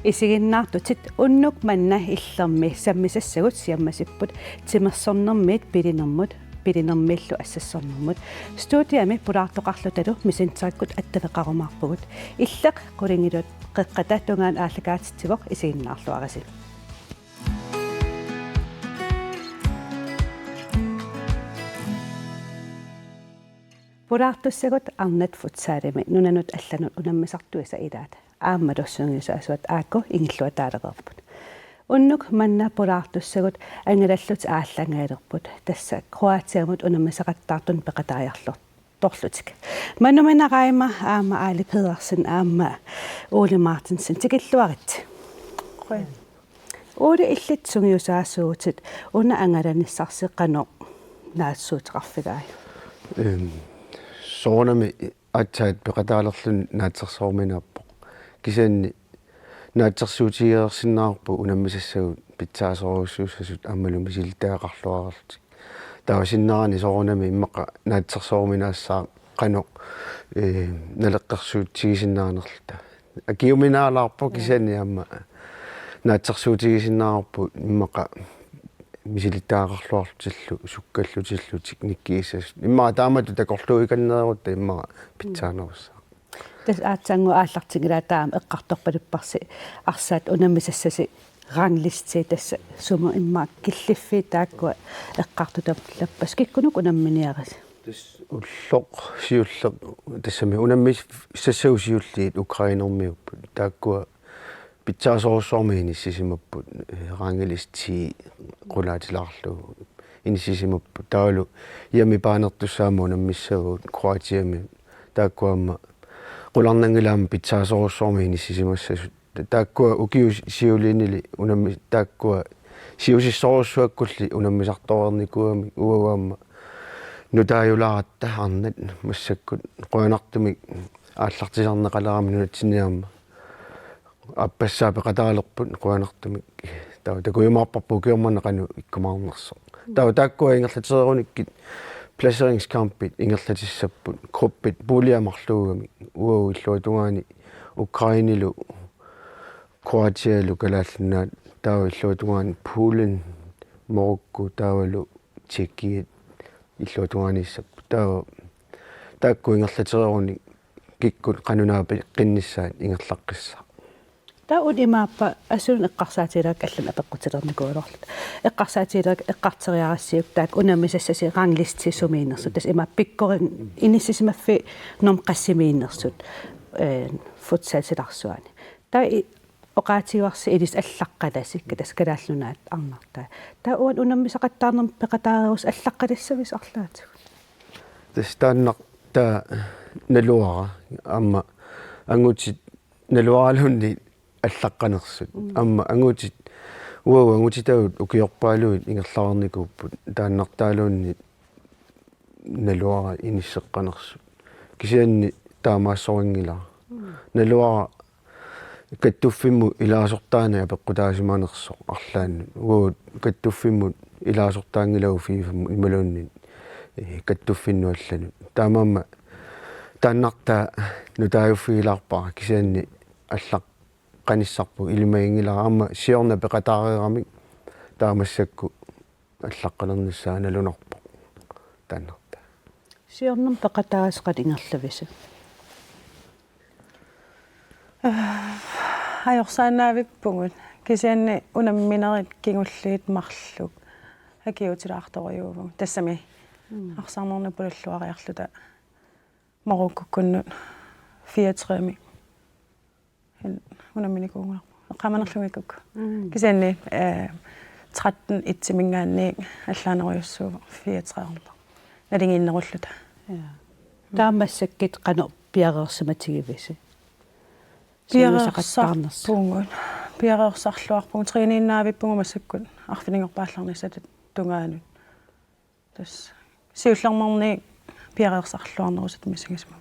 Isiginnaartutit unnuk manna illermi sammisassagut siammasiput timersornermiit pilinermillu assassornermut studiami pulaartoqarlutalu misintaakut attaleqarumaarpugut illeq qulingilut qeqqata tungaan aallakaatitsigoq isiginnaarluarasi pulaartussagut arnat futsaalimi nunanut allanut unammisartuisa ilaat ааммалуссунгисаасуат аакку ингиллуатаалеқарпут уннук манна пулаартуссагут ангалаллут ааллангаалерпут тасса кроатиамут унаммисақаттаартун пеқатааярлор торлутик маннуминақаима аама аали педерсен аама Ole Martinsen тикиллуарит Ole иллит сунгиусаассуутит уна ангаланиссарсеққано наассуутеқарфигаай соонами атсаат пеқатаалерлун наатсерсоорминаарпо кисанни наатсерсуутигерсиннаарпу унаммисассагут питсаасоруссуussasut аммалуми силтаақарлуарерлутик таавасиннерани соорнами иммақа наатсерсоорминаассаа қано налеққерсуутигисиннаарнерлута акиуминаалаарпо кисанни амма наатсерсуутигисиннаарпу иммақа мисилтаақарлуарлутиллу суккаллутиллутик никкиисас имма таамату такорлуиканнерутта имма питсаанерусса тас аатсангу ааллартигилаатаам эққарторпалуппарси арсаат унаммисассаси ранглисти тасса сума имма киллиффи тааккуа эққартутап лаппас киккунук унамминиарас тас уллоқ сиуллеқ тассами унаммис сассаусиуллиит украинермиуппут тааккуа питсаасоруссуармииниссисимаппут ранглисти qulaatilaarlu inissisimupput taalu iami paanertussaama unammissaguut Kroatiami taakkuamma qularnangilaama pitsaasоруссуарми inissisimassasut taakkua ukiu siuliinili unammi taakkua siusissоруссуаккулли unammisartoornikuami uavaamma nutaajulaaratta arnat massakkut qoyanartumik ааллартисарнеқалаарами нунатсиниаама аппассаа пеқатааlerput qoyanartumik таа такуимаарпарпу киорманеқану иккумаарнерсо таа тааккуа ингерлатереруниккит пласерингскампит ингерлатиссаппут круппит пулиамарлуугами уау иллуатунгаани украинилу Kroatialу калааллунаат таа иллуатунгаани Пулен Марокко таавалу Чекиит иллуатунгаанissappu таа таакку ингерлатереруник киккут канунаапи қиннissaат ингерлаққисса таа улимааппа асуун эққарсаатилаак аллан апеққутилерникуалорлут эққарсаатилаак эққартериарассиук таак унамисассаси ранглистисумииннерсут тас има пиккорин иниссисимаффи ном qassimiinnersut футсаатиларсуани таа оqaatiuarsi илис аллаққаласикка тас калааллунаат арнартаа таа уан унаммисақаттаарнер пеқатааруус аллаққалиссавис арлаатигу тас тааннақ таа налуара амма ангутит налуаралунни аллаққанерсут амма ангутит уау ангутитагут укиорпаалуит ингерлаарникууппут тааннартаалуунни налуара иниссеққанерсут кисианни таамаассорингила налуара каттуффимму илаасортаана апеққутаасимаанерсо арлаанну уут каттуффиммут илаасортаангилагу фифимму ималуунни каттуффиннуаллану таамаама тааннарта нутааюффигилаарпара кисианни аллақ qanisarpu ilimagingilaraama siorna peqataareeramik taamassakku аллаққалернissaа налунарпо тааннарта сиорнам пеқатаарисқат ингерлависа ajorsaanaavippugut kisianni unamminerit kingulliit marluk akiutilaartorujuuvu tassami arsaarnerna pululluariarluta marukkukkunnut 34mi unamminikuunga eqqamanerlumikuk kisianni 13 ittimingaanniik allaanerujussuuva 34 nalingiinnerulluta таамассаккит қано пиареерсиматигивиси пиареерсарпунгун пиареерсарлуарпугу тринииннаавиппугу массаккут арфинингерпаалларнисатат тунгаанут тас сиуллармарни пиареерсарлуарнерусат мисагисмав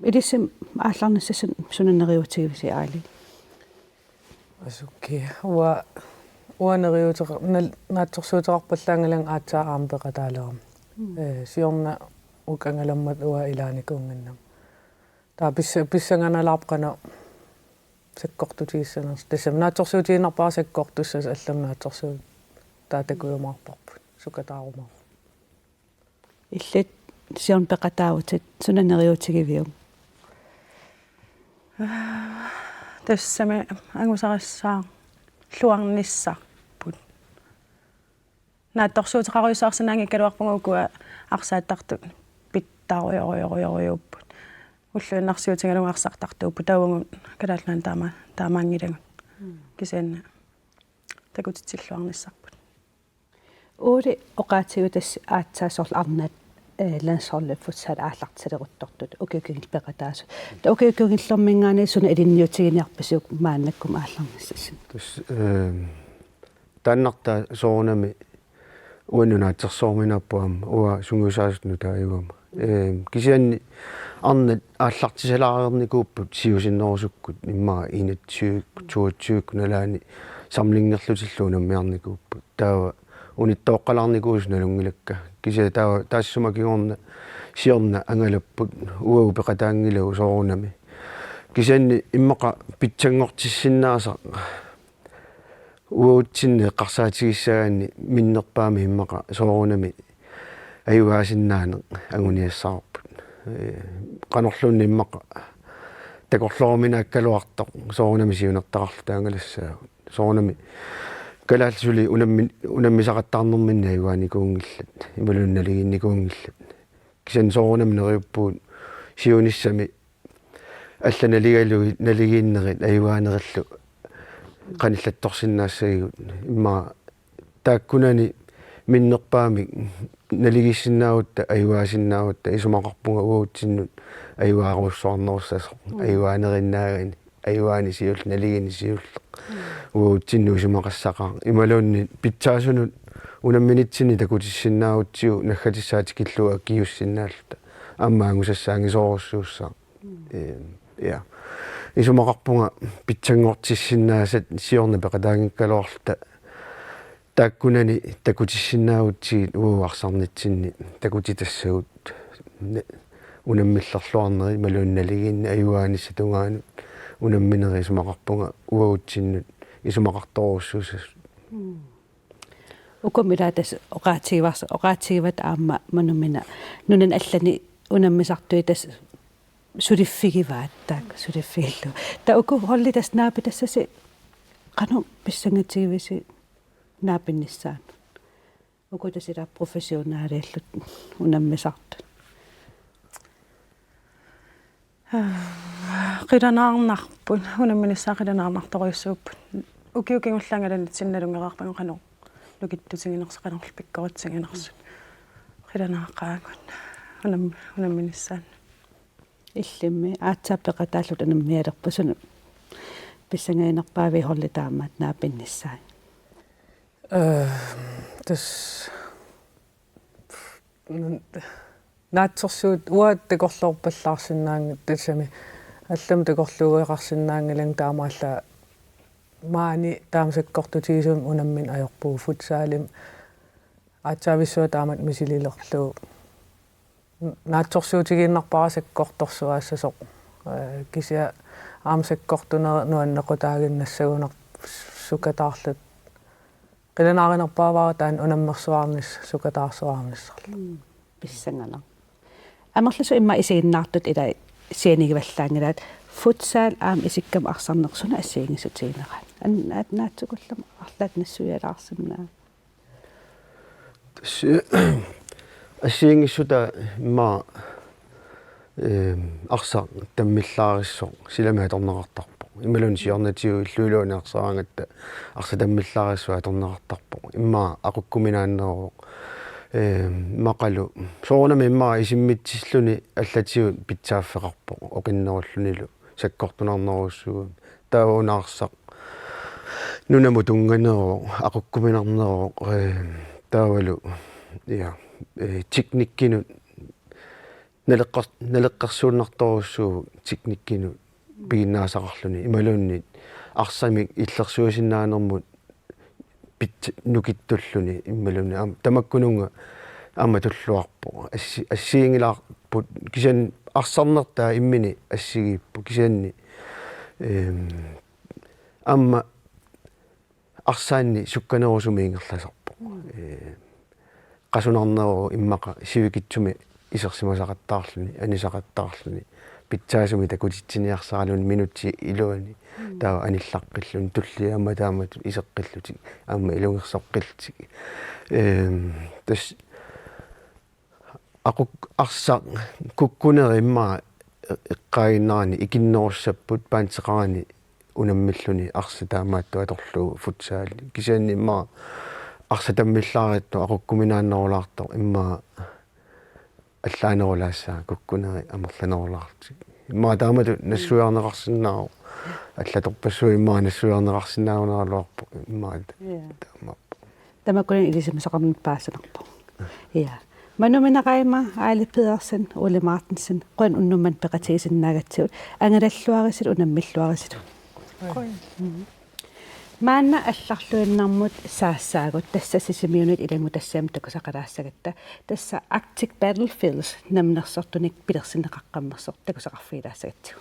идисим аалларниссасун сунаннериутигивиси аали асукки уанериутеқ наатсорсуутеқарпаллаангалан аатсаа аампеқатаалерам сиорна укангаламмат уа илааникуунганнам таа писсанганалаарпкана саккортутииссанерс тассам наатсорсуутииннарпаа саккортуссас алламнаатсорсуут таатакуйумаарпарпут сукатаарумаа иллит сиорн пеқатаавутит сунанериутигивиум тассами ангусариссаа луарниссарпут наатторсуутеқаруйсаарсинаанги калуарпугукуа арсааттартут питтааруйоруйоруйоруйуппут уллуиннарсиутингалунгаарсартартууппу тауангут калаалнаан таамаангилагут кисаанна такутитсиллуарниссарпут уули оқаатигутас аатсаасорл арнат лансорлуффутсаат ааллартилеруттортут укиукигил пеқатаасу та укиукигиллэрмингаани суна илинниутигиниарпасук мааннаккум аалларниссасин тус таннарта соорнами уаннунаатерсоорминаппуам уа сунгусаасутну тааюама кисианни арнат ааллартисалаарерникууппут сиусиннерусуккут иммаа инатсиук туутсиук налаани самлингерлутиллуунаммиарникууппут таава униттооққалаарникуус налунгилакка кися таава таассумакигорна сиорна ангалаппут уагу пеқатаангилагу соорунами кисианни иммақа питсангортиссиннааса уутсинне қарсаатигиссагаанни миннерпаами иммаqa соорунами аюгаасиннаане агуниассаарпут qanorlunni immaqa такорлоорминааккалуартоқ соорунами сиунертақарлу таангалассаагут соорунами калаалсули унаммисақаттаарнэрминна аюгааникуунгиллат ималунналигинникуунгиллат кисан соорунами нериуппуут сиуниссами алланалигалуги налигииннерит аюгаанераллу qanillattorsinnaassaggut imma taakkunani minnerpaami naligissinaavutta ayuaasinnaavuutta isumaqarpunga uutinnut ayuaaruussoornerussas ayuaanerinnaagani ayuaani siul naligini siul uutinnu isumaqassaqaa imaluunni pitsaasunut unamminitsinni takutissinnaavuttiu naggatissaatikkillua kiussinnaallta ammaangusassaangisoorussuussaa ja isumaqarpunga pitsangortissinnaasat siorna peqataangikkaluarluta taakkunani takutissinnaavutsigit uuarsarnitsinni takutitassagut unammillerluarneri maluunnaliginni ayuaanissa tungaanut unammineri isumaqarpunga uagutsinnut isumaqartorussuusas ukumilaatas oqaatigivat aamma manumina nunan allani unammisartuitas suriffigivaat taak suriffigillu ta uku hollitas naapitassasi qanu pissangatigivisi naapinnissaan ukutasira professionaaliallut unammisartut qilanaarnarput unamminissаа qilanaarnartoriussuupput ukiukingullangalanit sinnalungerarpango qanu lukittutiginerseqanerlu pikkoritsinginersut qilanaaqaagut unamminissaan illimmi aatsaappeqataallut anammialerpasunu pissangainerpaavi hollitaamaat naapinnissaan tas naatsorsuut uat takorlorpallaarsinnaangi tassami аллам такорлугеқарсинаангилан таамаалла маани таамсаккортутигисум унаммин ajorpuu futsaalим аатсаависсуа таамат мисилилерлуу наатсорсуутигииннарпарасаккорторсуаассасоқ кися аамсаккортунер нуаннеқутаагиннассагунер сукатаарлут қиланааринерпааваа таан унаммерсуаарнис сукатаарсуаарниссарлу писсангана амерлусу имма исигиннаартут ила сианигиваллаангилаат футсаал аам исиккам арсарнерсуна ассиингисутигинерат аннаат наатсукуллама арлаат нассуялаарсимнаа ассиингиссута имма арса таммиллаариссо силамааторнеқартарпо ималун сиорнатиу иллуулуунеарсараангатта арса таммиллаариссуа аторнеқартарпо имма ақуккуминааннероо мақалу соорнами имма исиммитсиллуни аллатиут питсааффеқарпо оқиннеруллунилу саккортунарнеруссугу таавунаарсақ нунаму тунганероо ақуккуминарнероо таавалу я техниккину налеққарсууннарторуссуу техниккину пигиннаасақарлуни ималуунни арсамик иллерсуусиннаанермут пит нукиттуллуни иммалуни тамаккунунга амма туллуарпо ассиингилаарпут кисан арсарнертаа иммини ассигииппу кисианни амма арсаанни сукканерусумиингерласарпо qasunerneru immaqa sivikitсуми исерсимасақаттаарлүни анисақаттаарлүни питсаасуми такутитсиниарсаралун минутси илуани таа аниллаққиллун туллиама таамат исеққиллутик аама илунгерсоққиллутик тас aqu арса куккунери имма эққаиннаани икиннеруссаппут паантеқарани унаммиллуни арса таамаатту аторлуу футсаали кисианни имма арса таммиллааритту aquккуминааннерулаартор имма аллаанерулаассаа куккунери амерланерулаартик имма таамату нассуярнеқарсиннаару аллаторпассуи имма нассуярнеқарсиннаавнералуарпу имма таама тамаккулин илисимасақарнут паассанерпо я мануминақайма Аали Педерсен Ole Martensen quen unnumman peqatigisinnaagatsiut angalalluarisut unamмиллуарисут маанна алларлуиннармут саассаагут тассасисимиунит илангу тассаам такусақалаассагатта тасса Arctic Battlefields намнерсортуник пилерсинеқаққаммерсор такусақарфилаассагатсигу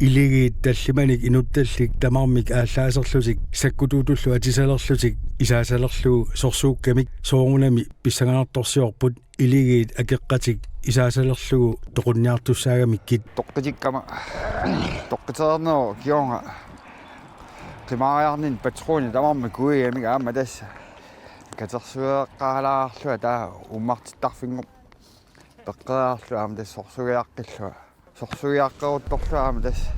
илиги таллиманик инутталлик тамармик ааллаасерлутик саккутуутуллу атисалерлутик исаасалерлуу сорсууккамик соорунами писсаганарторсиорпут илигиит акеққатик исаасалерлугу тоқунниартуссаагамиккит тоққитиккама тоққитернео кионга климаариарнин патрони тамарми куиамик аама тасса катерсуеққаалаарлуа таа уммартиттарфингоп пеққеаарлу аама тасса сорсугиаққиллуа сорсугиаққерутторлуаама тасса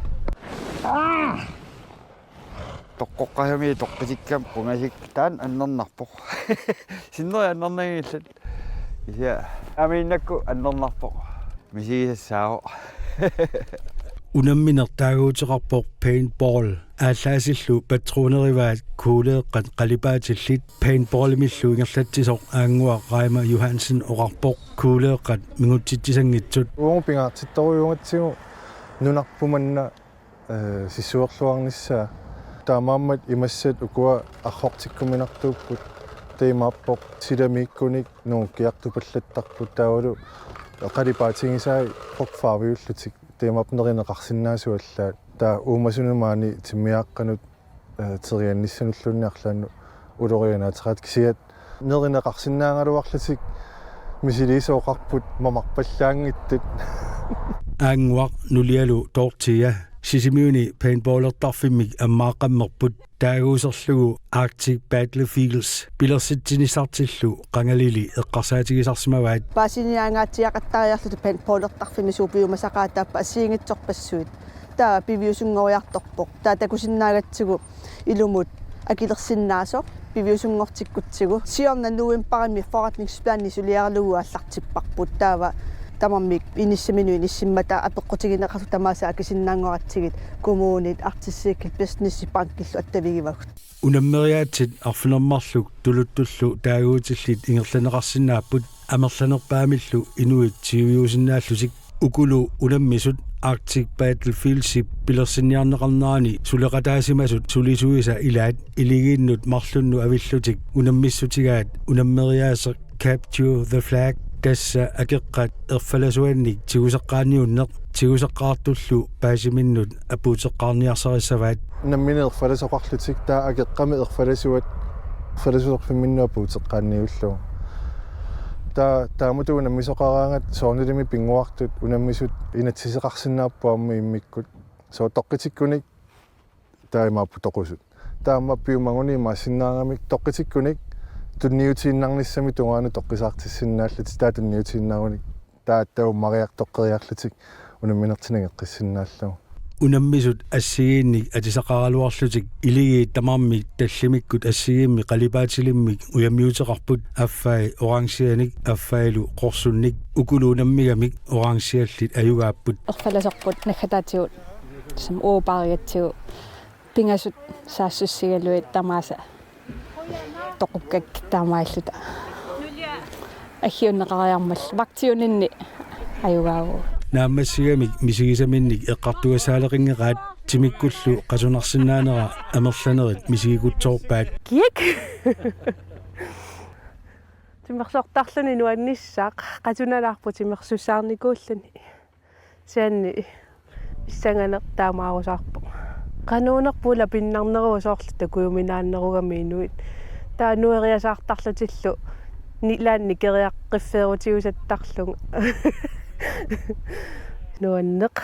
тоққоққаями тоққитиккам пунгасик таан аннернарпоқ синнери аннернагиллат ия аминнакку аннернарпоқ мисигиссаао унамминертаагуутеқарпоқ paintball ааллаасиллу патронериваат куулеэққат қалипаатиллит paintball-миллу ингерлатсисоқ аангуа Райма Юхансен оқарпоқ куулеэққат мигутситсисангитсут уумпингаартитторуйунгатсигу нунарпуманна сиссуерлуарниссаа таамааммат имассат укуа архортиккуминартууппут теймааппоқ силамиккуник нууккиартупаллаттарпут таавалу қалипаатингисаа қоқфаавиуллутик теймапнеринеқарсинаасуаллаат таа уумасунумаани тиммиааққанут терианниссануллунниарлаанну улорианаатерат кисиат неринеқарсиннаангалуарлутик мисилисооқарпут мамарпаллаангиттут аангуақ нулиалу тортия сисимиуни paintball-ертарфиммик аммааққаммерпут таагуусерлугу Arctic Battlefields пилерситсинисартиллу қангалили эққарсаатигисарсимаваат паасиниаангаатсиақаттариарлуту paintball-ертарфими суупиумасақаатааппа ассиингитсорпассуит таа пивиусунгориарторпоқ таа такусиннаагатсигу илумут акилерсиннаасо пивиусунгортиккутсигу сиорна нуимпарами forretningsplaani сулиарлугу аллартиппарпут таава тамаммик иниссаминуи ниссиммата апеққутигинеқарсу тамааса акисиннаангоратсигит коммуунит артиссииккил бизнесси банкиллу аттавигивагут унаммериаатсит арфинермарлук тулуттуллу таагуутиллит ингерланеқарсинааппут амерланерпаамиллу инуит тивиусиннааллусик укулу унаммисут Arctic Battlefields пилерсиниарнеқарнаани сулеқатаасимасут сулисуиса илаат илигииннут марлунну авиллутик унаммиссутигаат унаммериаасеқ Capture the Flag тасса акеққат ерфаласуанник тигусеққааниуннеқ тигусеққаартуллу паасиминнут апуутеққарниарсариссаваат намминеерфаласоқарлутик таа акеққами ерфаласуат фаласуерфимминнуа пуутеққааниуллу таамуту унаммисоқараангат соорнилими пингуартут унаммисут инатсисеқарсинааппуамми иммиккут соо тоққитиккуник таимааппу тоқусут таама пиумагуни маасиннаагамик тоққитиккуник тунниутииннарниссами тугаана тоққисаартиссиннааллут таа тунниутииннаагуник тааттау мариақ тоққериарлутик унамминертинагеққиссиннааллу унаммисут ассигиинник атисақаралуарлутик илигиит тамармик таллимиккут ассигиимми қалипаатилиммик уямиутеқарпут аффай орангсианик аффайлу қорсунник укулуунаммигамик орангсиаллит аюгааппут ерфаласорпут наггатаатигут сам оопаариатсигу пингасут саассуссигалуит тамааса тоқуккак таамааллута аггиуннеқариармал вактиунинни аюгаагу нааммассигамик мисигисаминник эққартугасаалеқингераат тимиккуллу қасунарсинаанера амерланерит мисигикутсоорпаат киек тимерсортарлуни нуаннissaaq qatunalarpu timersussaarnikuullani sianni issанганеқ таамаарусаарпу qanуунерпула пиннарнеруусоорлу такуюминааннеругамиинуит таануэриасаартарлутиллу нилаанни кериаққиффеерутигусаттарлунга нуаннеқ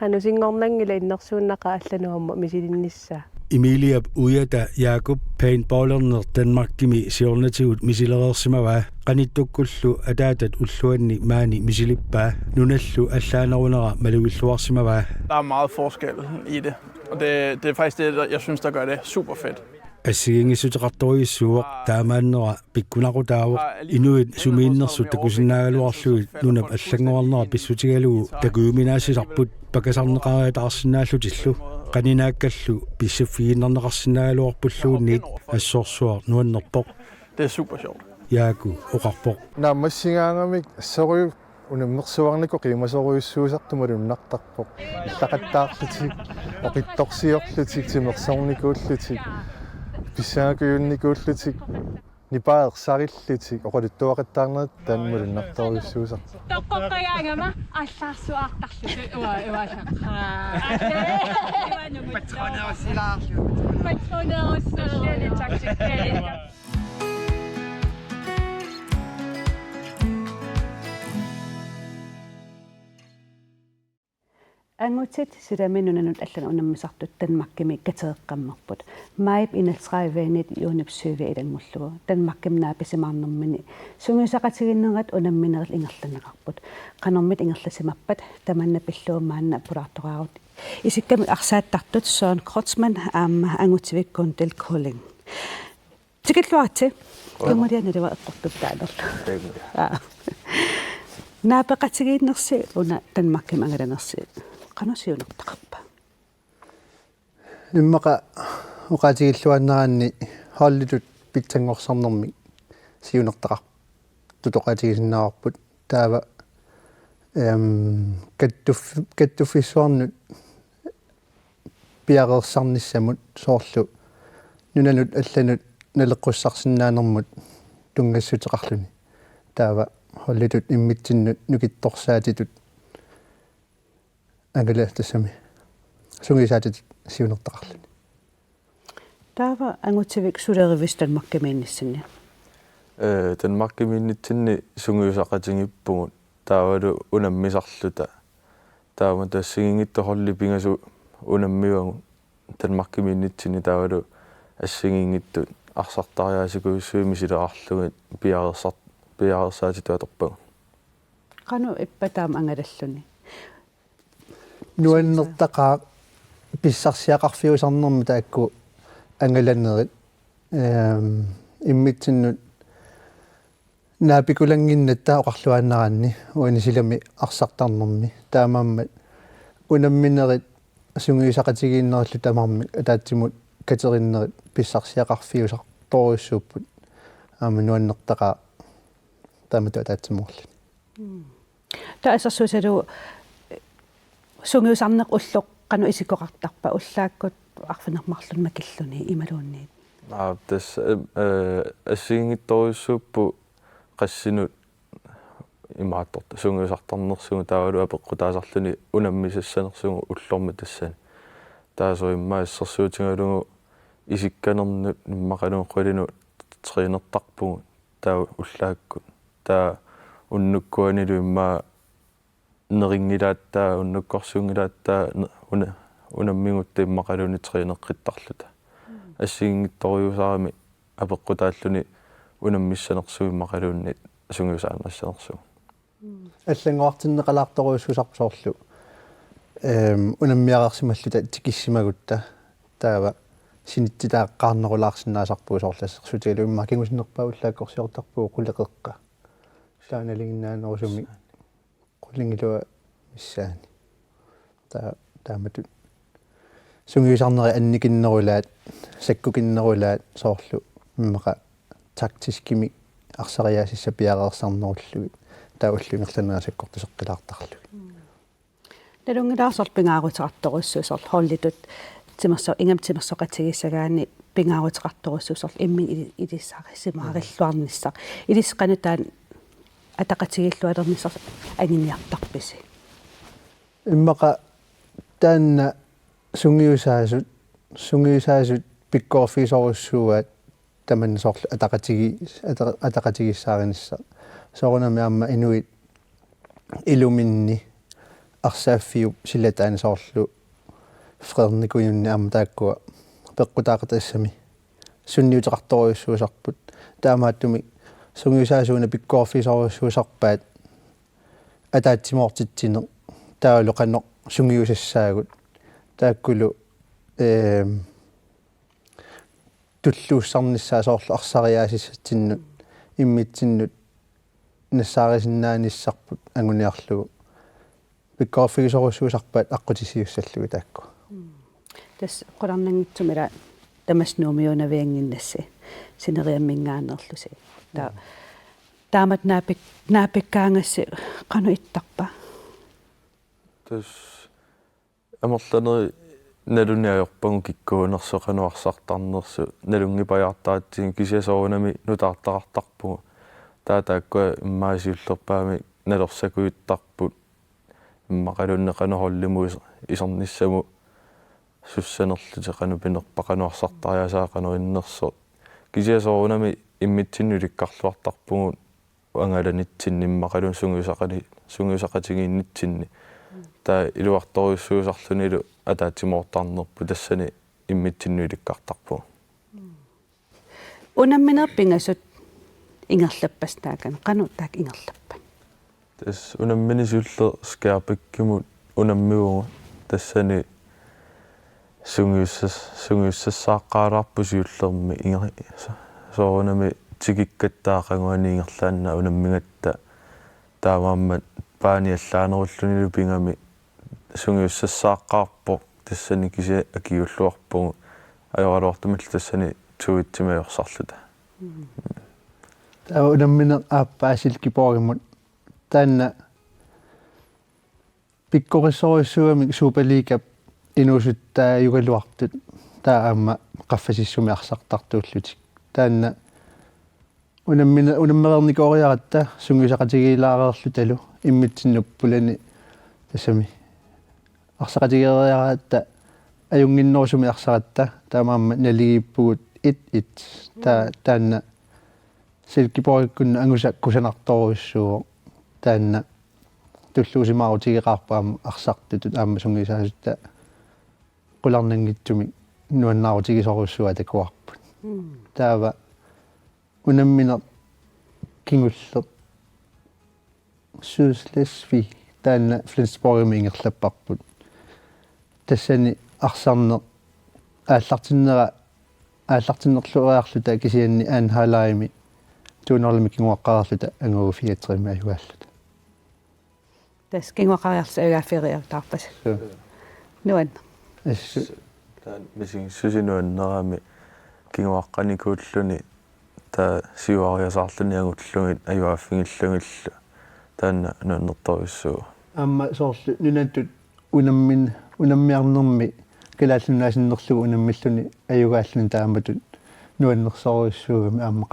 анусингорнангила иннерсууннаqa аллануамма мисилиннissaa Emilia Ujata Jakob paintballerner Danmarkimi siornatigut misilereersimava qanittukkullu ataatat ulluanni maani misilippaa nunallu allaanerunera malugilluarsimava. Der er meget forskel i det, og det er faktisk det, jeg synes, der gør det super fedt. Assigingissuteqartorissuuq taamaannera pikkunaqutaavuq inuit sumiinnersu takusinnaagaluarluit nunap allanguarnera pissutigalugu takuuminaasisarput pakasarneqaariataarsinnaallutillu qaninaakallu pissaffigiinnerneqarsinnaaluarpulluunniit assorsuar nuannerpoq. Det er super sjovt. Jaaku oqarpoq. Naammassigaangamik assoriu unammersuarniku qiimasoruissuusartumalunnartarpoq illaqattaarlutik oqittorsiorlutik timersornikuullutik писсаагуйунникууллутик нипаерсариллутик оқалуттуақаттаарнерат таанмалуннарторуйуссуусар тоққоққагаангама аллаарсуаартарлуту уааса патронерусилаарлу тактиккали Angutit sidaminunanut allan unammisartut Danmarkimi kateeqqammerput maip inalsraivaanit iunipsuuvi ilangullugu Danmarkimnaapisimaarnermini sungisaqatiginnerat unammineril ingerlaneqarput qanormit ingerlasimappat tamanna pilluumaanna pulaartoraarut isikkami arsaattartut Søren Kreutzmann aamma angutivikkuun del Kolding tikilluarti kumalianaliwa eqqortuttaanerlu naapeqatigiinnersi una Danmarkim angalanersi qanasiunertaqarpa иммаqa уqatigilluannaranni хааллитут питсангорсарнэрми сиунертақар тутоqatigисиннаарпут таава каттуффиссуарнут пиареерсарниссамут соорлу нунанут алланут налеққуссарсинаанермут тунгассутеқарлуни таава хааллитут иммитсиннут нукитторсаатитут ангалаастассами сунгисаатит сиунертақарлуни таава ангутивик сулерivис Danmarkimiinnissinni Danmarkimiinnitsinni sungiusaqatiнгиппугут таавалу унаммисарлута таама тассигингитторлу пингасу унаммивагу Danmarkimiinnitsinni таавалу ассигингиттут арсартариасикуиссуими силеқарлугит пиареерсаатитуаторпагу qanu ipпатаам ангалаллуни нуаннертақаа писсарсиақарфиусарнэрми таакку ангаланерит иммитсиннут наапикулангиннатта оқарлуааннаранни уанисилами арсартарнэрми таамааммат унамминерит сунгиусақатигииннериллу тамарми атаатсимут катериннерит писсарсиақарфиусар торуссууппут аама нуаннертақаа таамату атаатсимоорли таасерсусалу сунгиусарнеқ уллоқ qanu isikoqartarpa ullaakкут арфинермарлун макиллуни ималуунниит тас ассигингитторюссууппу qassinud имаатторта сунгиусартарнерсугу таавалу апеққутаасарлуни унаммисассанерсугу уллорма тассани таасоиммаассерсуутингалугу исикканернут иммақалугу қулину тринертарпугу таа уллааккут таа уннуккуанилу иммаа нерингилааттаа уннуккорсунгилааттаа унаммигутта иммақалуни тринеққиттарлута ассигингитторюусаарами апеққутааллуни унаммиссанерсуи иммақалуунни сунгиусааннассанерсугу аллангуартиннеқалаарторуйуссусарпу унаммиарерсималлута тикиссимагутта таава синиттитааққарнерулаарсинаасарпуу соорлассерсутилу имма кигусиннерпаа уллааккорсиортарпуу қулеқеққа сааналигиннаанерусуми qulingilua missaani taamatu sungiusarneri annikinnerulaat sakkukinnerulaat soorlu immaqa taktiskimi arsariaasissa piareersarnerullugi taulluingerlanerasakkortuseqqilaartarlugi nalungilaarsorpingaaruteqartorussuusorl hollitut timerso ingam timersoqatigissagaani пингааватеқарторуссусерл имми илиссаарисимаариллуарниссақ илисқанутаан атақатигиллуалерниссар агиниартарписи иммаqa таанна сунгиусаасут пиккооффисоруссууаат таман соорлу атақатигиссааринисса соорунами аама инуит илуминни арсааффиу силатаани соорлу фредникуйунни аама тааккуа пеққутаақатассами сунниутеқарторуйуссуусарпут таамааттуми сунгиусаасууна пиккооффисоруссуусарпаат атаатсимоортитсине таалоқано сунгиусассаагут тааккулу туллууссарниссаа соорлу арсариаасиссатсиннут иммитсиннут нассаарисиннааниссарпут ангуниарлугу пиккооффисоруссуусарпаат аққутисиуссаллугу таакку тас қуларнангитсумила тамаснуумиунавиангиннасси синериаммингаанерлуси таамат наапиккаангасси қану иттарпа тас амерланери налуниаёрпагу киккуунерсоқануарсартарнерсу налунгипаjaartaatсин кисиасоорунами нутаартақартарпугу таатааккуа иммаасиуллерпаами налерсакуиттарпут иммақалуннеқанероллиму исерниссаму суссанерлути қанупинерпақануарсартариасаақануиннерсо кисиасоорунами иммитсиннуликкарлуартарпугу ангаланитсинни иммақалун сунгиусақатигииннитсинни таа илуарторуйуссуусарлунилу атаатсимоортарнерпу тассани иммитсиннуликкартарпугу унамминерпингасут ингерлаппас таакан қану таак ингерлаппан тас унамминисуллер скаапиккимут унаммиуга тассани сунгиуссааққаалаарпу сиуллерми ингер соорунами тигиккаттаақангуани ингерлаанна унаммигатта таамааммат пааниаллаанеруллунилу пингами сунгиуссааққаарпо тассани кися акиуллуарпугу ajorluartumil tassani tuittimajorsarluta унаммина ааппаасилкипоримут таанна пиккорисориссуами суперлига инусуттаа югалуартут таа аама qaffasissumi arsartartuullutik таанна унаммерникориаратта сунгисақатигилаарерлу талу иммитсиннуппулани тассами арсақатигериараатта аюнгиннорсуми арсаратта таамаама налигиппугут ит таанна силкипориккунна ангуса кусанарторуссуу таанна туллуусимаарутигеқарпаама арсартутут аама сунгисаасутта qulарнангитсуми нуаннаарутигисоруссуа такуарпут таава унаммина кингуллер сюслесви таанна флинсборгми ингерлаппарпут тассани арсарнер ааллартиннерлуаарлута кисианни аан халаими туунерлми кингуаққарерлута ангуу фиатрими аюааллута тас кингуаққариарса агаафериартаарпас нуан таан мисин сусинуаннерами кингуаққаникууллуни та сиуариасаарлуни агуллугит аюааффигиллугиллу таанна нуаннерторуссуу амма соорлу нунаттут унаммиарнерми калааллунаасиннерлугу унаммиллуни аюгааллуни тааматут нуаннерсоруссуугами аама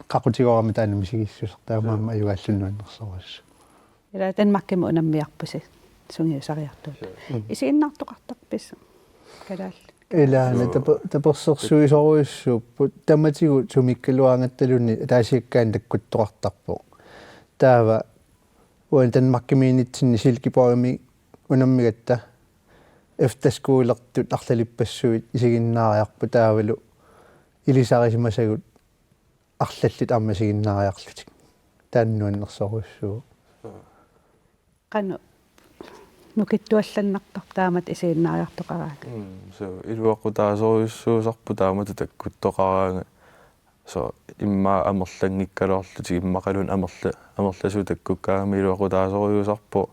qaqutigoorami таана мисигиссусер таамаама аюгааллуни нуаннерсоруссу ила танмаккима унаммиарпуси сунгиусариартуут исииннаартоқартарпис калаал элаана таперсерсуисоруйуссууппут таматигу сумиккалуаангатталуни таасиаккаан таккуттоқартарпо таава уан танмаккимиинитсинни силкипоами унаммигатта эфтаскуулертут арлалиппассуит исигиннаариарпу таавалу илисарисимасагут арлаллит аммасигиннаариарлутик тааннуаннерсоруссуу qanu nukittuallanartar taamat isiinnaariartoqaraanga so iluaqutaasoriussuusarpu taamatu takkuttoqaraanga so imma amerlangikkaluarlutik immaqalun amerlasu takkukkaami iluaqutaasoriusarpu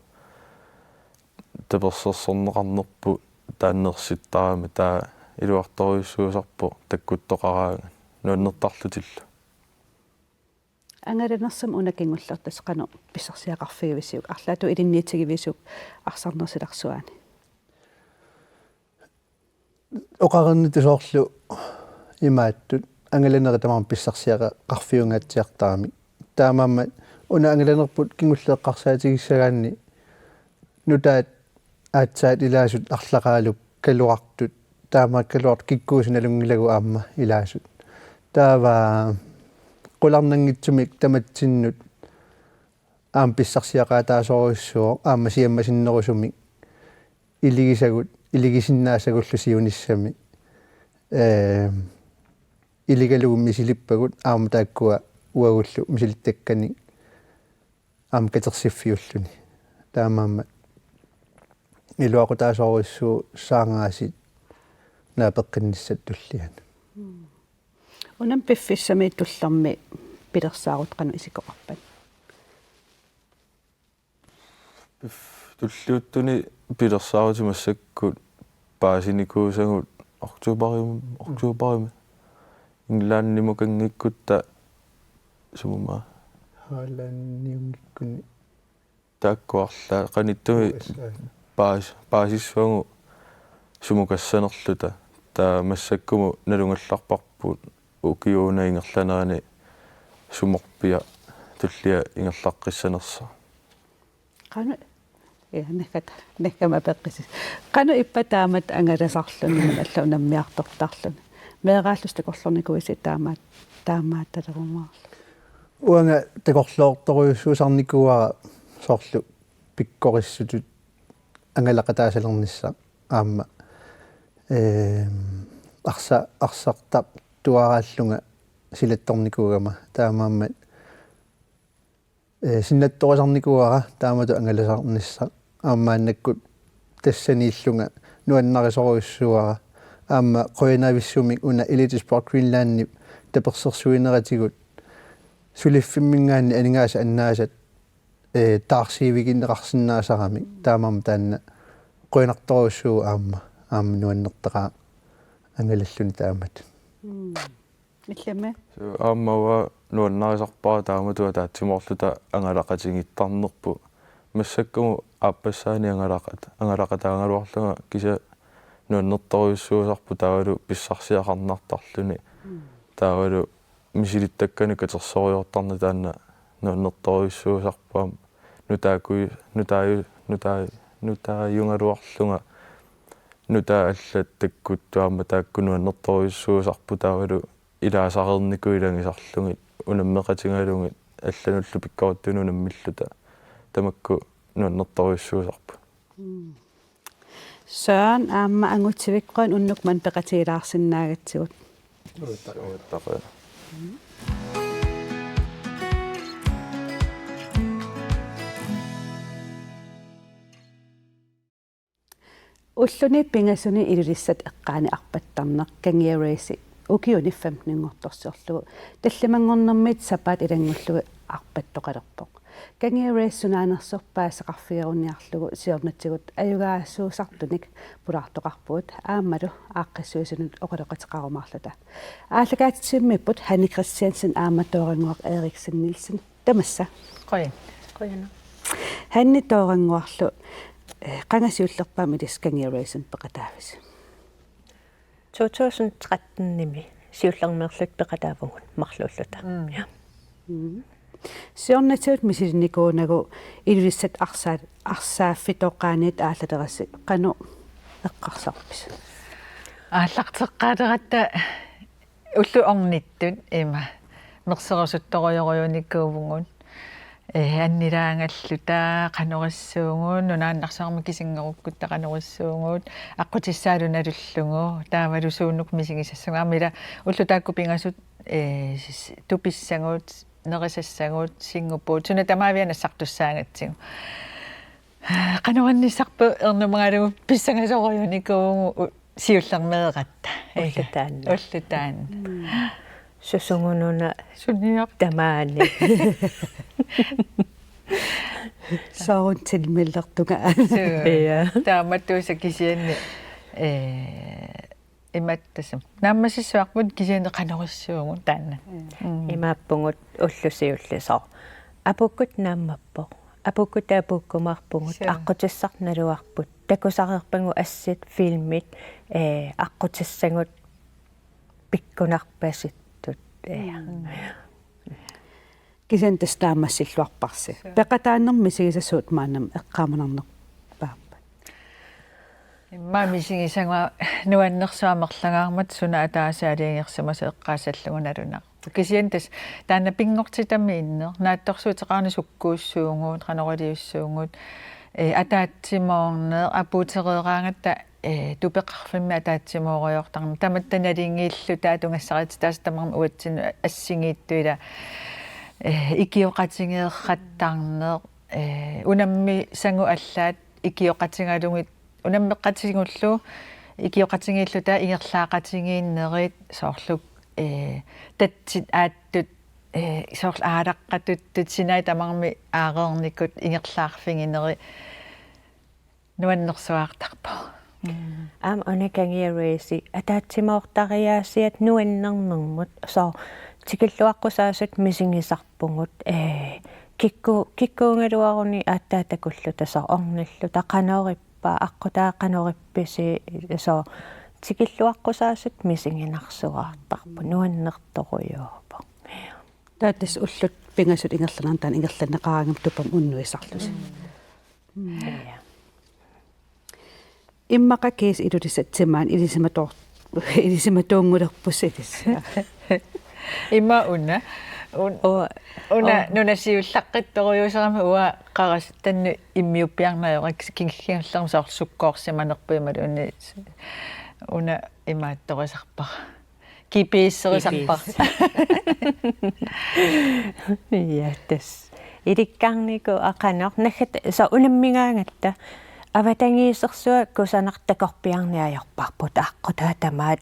tapersersorneqarnerpu taannersittaarami taa iluartoriussuusarpu takkuttoqaraanga nuannertarlutillu ангаланерсам унакингуллертас qanu писсерсиақарфигивисиук арлаату илинниитсигивисук арсарнерсиларсуаани оқарнитусоорлу имааттут ангаланери тамарм писсарсиаqa qarfiungaatiartaami таамаамма уна ангаланерпут кингуллеэққарсаатигиссагаанни нутаат аатсаат илаасут арлақаалуп калуартут таамаак калуарт киккуусиналунгилагу аама илаасут таава qulарнангитсумик таматсиннут аам писсарсиақаа таасоруссуо аама сиаммасиннерусумик илигисагут илигисиннаасагуллу сиуниссами илигалугум мисилиппагут аама тааккуа уагуллу мисилиттаккани аама катерсиффиуллуни таамаама илуақутаасоруссуу саангаасит наапеққинниссат туллиан унам пиффиссами туллерми пилерсаарут кану исикоқарпат туллиуттуни пилерсаарутимассаккут паасиникуусагут октуубарима инлааннимукангиккутта сумма хаалаанниунгиккуни тааккуарлаа каниттуми паасиссуангу сумукассанерлута таа массаккуму налунгалларпарпут укиуунаингерланерани суморпиа туллиа ингерлаққиссанерса кану неккама пеққисис кану иппатаамат ангаласарлуни алла унаммиартортарлуни меэрааллус такорлорникуиси таамаат талерумаарлу уанга такорлоорторуйуссуусарникуара соорлу пиккориссутут ангалақатаасалернisса аама арсартап туарааллунга силатторникуугама таамааммат синнатторисарникуара таамату ангаласарнisса аамааннаккут тассанииллунга нуаннарисоруйуссуара аама qoinavissumik una Elite Sport Greenland таперсерсуинератигут сулиффиммингаанни анингааса аннаасат таарсиивигиннеқарсинаасарами таамаама таанна qoinartorussuu аама нуаннертеқаа ангалаллуни таамат илламе ааммава нуаннарисарпаа тааматуа таатсимоорлута ангалақатингиттарнерпу массаккуму ааппассаани ангалақатаангалуарлунга киса нуаннерторуйуссуусарпу таавалу писсарсиақарнартарлуни таавалу мисилиттаккани катерсориортарна таанна нуаннерторуйуссуусарпуам нутааюнгалуарлунга нутаа аллат таккуттуама таакку нуаннерторуйуссуусарпу таавалу илаасарерникуилангисарлугит унаммеқатингалугит аллануллу пиккоруттуну унаммиллута тамакку нуаннерторуйуссуусарпу Søren аама ангутсивиккуан уннукман пеқатигилаарсиннаагатсигут уаттақаа уллуни пингасуни илулиссат эққаани арпаттарнеқ кангиареси укиуни 15-нгорторсиорлугу таллимангорнэрмит сапаат илангуллугу арпаттоқалерпоқ кангиарессунаанерсорпаа сеқарфиеруниарлугу сиорнатсигут аюгаассуусартуник пулаартоқарпуут аамалу ааққиссуисунут оқалеқатеқарумаарлута ааллагаатсиммиппут Hanne Christiansen аама тоорангуақ Eriksen Nielsen тамасса қояна Hanne тоорангуарлу qangasiullerpaami kangieraisun peqataavис 2013 nimi siullermerlut peqataavugun marlulluta ja siornatsuut misilinikuunagu ilulissat arsaaffitoqqaaniit aallalерassi qanu eqqarsarpis ааллартеққаалератта уллу орниттут има мерсерусутторуйоруйуникуувгун аннилаангаллута канориссуугуун нунааннарсаарми кисингеруккутта канориссуугуут аққутиссаалуналуллугу таавалусууннук мисигисассуга амила уллу таакку пингасут туписсагуут нерисассагуут сингапур туна тамаавианассартуссаагатсигу каноранниссарпу ернумагалугу писсангасоруйуникуугу сиуллермеэқатта уллутаанна сусунгунуна сунниар тамаани саун тилмиллертуга тааматтууса кисианни иматтасам нааммасиссуарпут кисианне канориссуугун таанна имааппугут уллусиуллисоо апуккут нааммаппо апуккутаапуккумаарпугут аққутиссарналуарпут такусареерпангу ассит филмит аққутиссангут пиккунарпаситтут кисен тестаамассиллуарпарси пеқатааннэрми сигисассуут маанам эққааманарнер мамисигисанга нуаннерсуамерлангаармат суна атаасаалиингерсимаса эққаасаллугуналунаа кисиантас таана пингортитами иннер наатторсуутеқарни суккууссуунгуут канорилиуссуунгуут атаатсимоорнеэ апуутереераангатта тупеқарфимми атаатсимоориортарна таматтаналингииллу таатунгассарит таастамарма уатсину ассигииттуила икиоқатингеерраттарнеэ унамми сангу аллаат икиоқатингалугит унаммеққатингуллу икиоқатингииллута ингерлаақатингииннерит соорлук татсит ааттут соорл аалаққатуттут синай тамарми аареерникут ингерлаарфингинери нуаннерсуаартарпа онакангиаруиси атаатсимаортариаасиат нуаннернэрмут соо тикиллуаққусаасут мисингисарпугут киккуунгалуаруни ааттаатакуллута соо орниллу тақаноориппа аққутаақаноорипписи соо тикиллуаққусаасут мисингинарсуаартарпу нуаннерторуйуупа таатас уллут пингасут ингерланаар таан ингерланеқарангам тупам уннуисарлус иммақа кейс илулисатсимаан илисиматуунгулерпусилис имма уна нунасиуллаққитторуйусарама уа қарас танну иммиуппиарнаёрак кингиллингерлерм соорлсуккоорсиманерпуималу уни уна имаатторисарпар кипииссерисарпар яатас иликкаарнику ақанеор наггат са унаммигаангатта аватангиисерсуа кусанартакорпиарниаярпарпут аққутаатамаат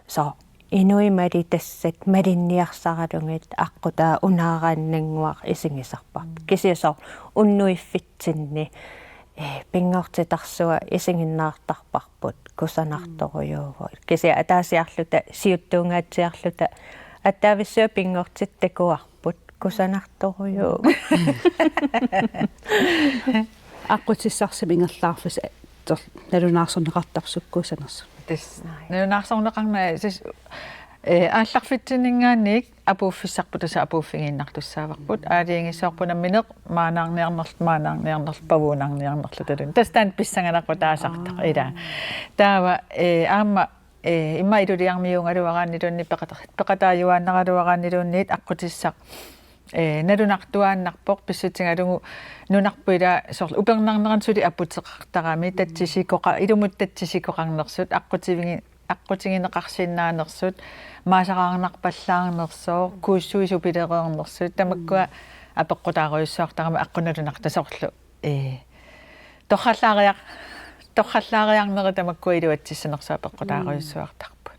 со инуимали тассат малинниарсаралунгит аққутаа унаарааннангуар исингисарпар кисиасоо уннуиффитсинни пингортитарсуа исингиннаартарпарпут кусанарторуйуугу киси атаасиарлута сиуттуунгаатсиарлута аттаависсуа пингортиттакуарпут кусанарторуйуугу аққутиссарсим ингерлаарфус налунаарсорнеқартарсуккуусанерсу тас налунаарсорнеқарнаа сис аалларфитсинингаанник апууффиссарпутаса апууффигииннартуссааварпут аалиингиссоорпунамминеқ маанаарниарнерл павуунаарниарнерлу талун тастаан писсанганарпу таасартақ ила таава аама имма илулиармиунгалуарааннилунни пеқатааюааннаралуарааннилунниит аққутиссақ налунартуааннарпоқ писсутингалугу нунарпуила сорл упернарнерансули аппутеқартарами татсисикоқа илумут татсисикоқарнерсут аққутингинеқарсиннаанерсут маасақарнарпаллаарнерсоо кууссуисупилереернерсут тамаккуа апеққутааруйуссуартарама аққуналунарта сорлу торхаллаариарнери тамаккуа илуатсиссанерсаа апеққутааруйуссуартарпут